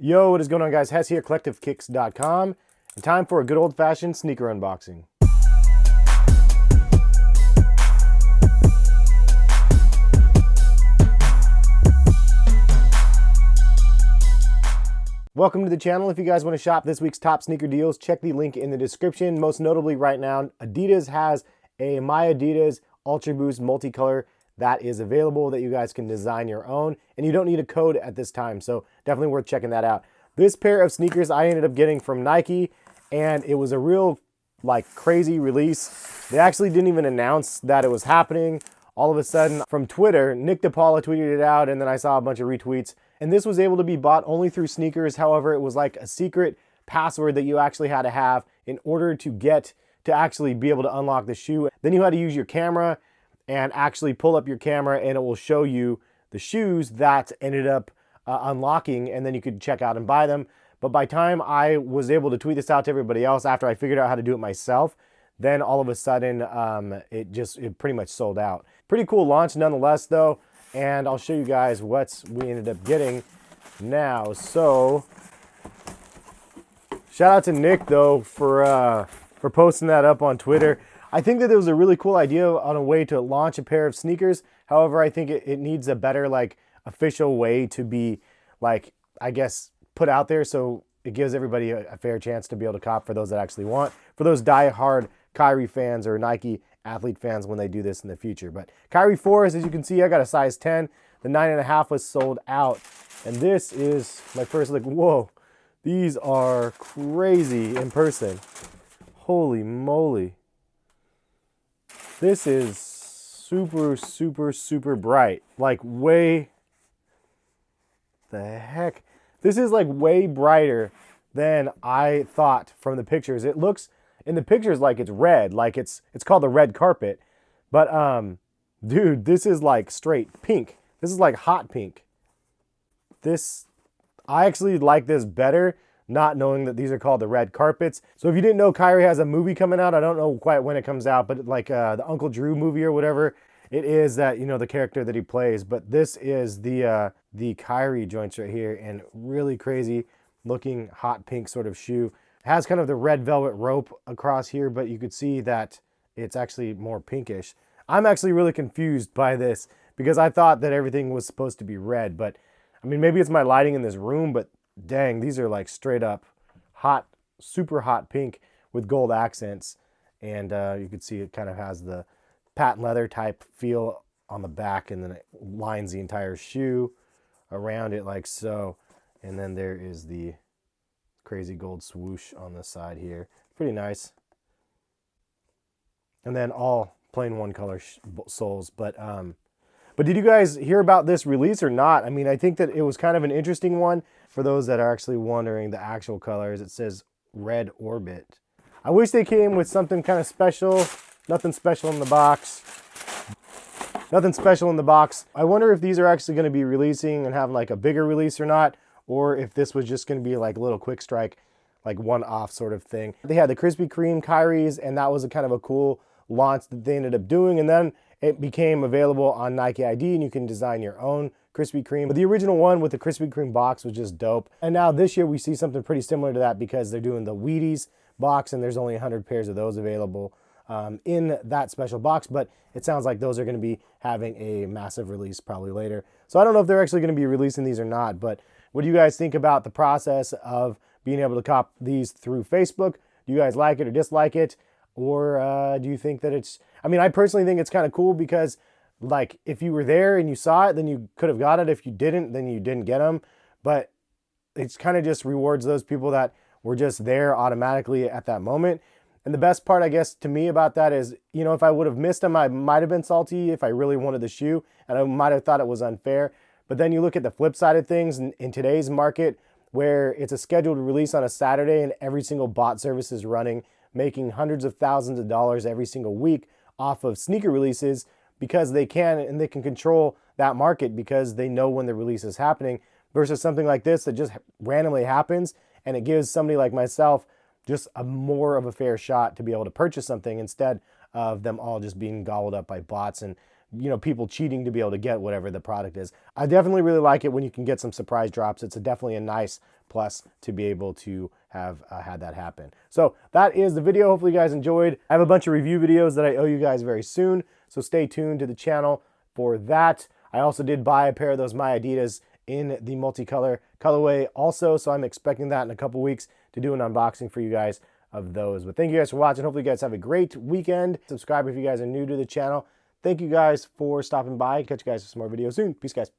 Yo, what is going on, guys? Hess here, CollectiveKicks.com, and time for a good old-fashioned sneaker unboxing. Welcome to the channel. If you guys want to shop this week's top sneaker deals, check the link in the description. Most notably right now, Adidas has a My Adidas Ultra Boost multicolor that is available that you guys can design your own, and you don't need a code at this time, so definitely worth checking that out. This pair of sneakers I ended up getting from Nike, and it was a real crazy release. They actually didn't even announce that it was happening. All of a sudden from Twitter, Nick DePaula tweeted it out, and then I saw a bunch of retweets, and this was able to be bought only through sneakers. However, it was like a secret password that you actually had to have in order to actually be able to unlock the shoe. Then you had to use your camera and actually pull up your camera, and it will show you the shoes that ended up unlocking, and then you could check out and buy them. But by the time I was able to tweet this out to everybody else after I figured out how to do it myself, then all of a sudden it pretty much sold out. Pretty cool launch nonetheless though, and I'll show you guys what we ended up getting now. So shout out to Nick though for posting that up on Twitter. I think that it was a really cool idea on a way to launch a pair of sneakers. However, I think it needs a better official way to be I guess put out there, so it gives everybody a fair chance to be able to cop for those that actually want, for those die-hard Kyrie fans or Nike athlete fans when they do this in the future. But Kyrie 4s, as you can see, I got a size 10. The 9.5 was sold out, and this is my first look. Whoa, these are crazy in person. Holy moly. This is super, super, super bright. Way, the heck? This is way brighter than I thought from the pictures. It looks in the pictures like it's red, it's called the red carpet. But dude, this is straight pink. This is hot pink. I actually like this better, not knowing that these are called the red carpets. So if you didn't know, Kyrie has a movie coming out. I don't know quite when it comes out, but the Uncle Drew movie or whatever it is that, the character that he plays. But this is the Kyrie joints right here, and really crazy looking hot pink sort of shoe. It has kind of the red velvet rope across here, but you could see that it's actually more pinkish. I'm actually really confused by this because I thought that everything was supposed to be red, but I mean, maybe it's my lighting in this room, but dang, these are straight up hot, super hot pink with gold accents. And you can see it kind of has the patent leather type feel on the back, and then it lines the entire shoe around it like so. And then there is the crazy gold swoosh on the side here. Pretty nice. And then all plain one color soles. But did you guys hear about this release or not? I mean, I think that it was kind of an interesting one for those that are actually wondering the actual colors. It says Red Orbit. I wish they came with something kind of special. Nothing special in the box. Nothing special in the box. I wonder if these are actually going to be releasing and have a bigger release or not, or if this was just going to be a little quick strike, one-off sort of thing. They had the Krispy Kreme Kyries, and that was a kind of a cool launch that they ended up doing, and then it became available on Nike ID, and you can design your own Krispy Kreme. But the original one with the Krispy Kreme box was just dope. And now this year we see something pretty similar to that because they're doing the Wheaties box, and there's only 100 pairs of those available in that special box, but it sounds like those are going to be having a massive release probably later. So I don't know if they're actually going to be releasing these or not, but what do you guys think about the process of being able to cop these through Facebook? Do you guys like it or dislike it? Or do you think that it's, I mean, I personally think it's kind of cool because if you were there and you saw it, then you could have got it. If you didn't, then you didn't get them. But it's kind of just rewards those people that were just there automatically at that moment. And the best part, I guess, to me about that is, if I would have missed them, I might have been salty if I really wanted the shoe, and I might have thought it was unfair. But then you look at the flip side of things in today's market, where it's a scheduled release on a Saturday and every single bot service is running, making hundreds of thousands of dollars every single week off of sneaker releases because they can control that market because they know when the release is happening, versus something like this that just randomly happens, and it gives somebody like myself just more of a fair shot to be able to purchase something instead of them all just being gobbled up by bots and people cheating to be able to get whatever the product is. I definitely really like it when you can get some surprise drops. It's definitely a nice plus to be able to have had that happen. So that is the video. Hopefully you guys enjoyed. I have a bunch of review videos that I owe you guys very soon, so stay tuned to the channel for that. I also did buy a pair of those My Adidas in the multicolor colorway also, so I'm expecting that in a couple weeks to do an unboxing for you guys of those. But thank you guys for watching. Hopefully you guys have a great weekend. Subscribe if you guys are new to the channel. Thank you guys for stopping by. Catch you guys for some more videos soon. Peace, guys.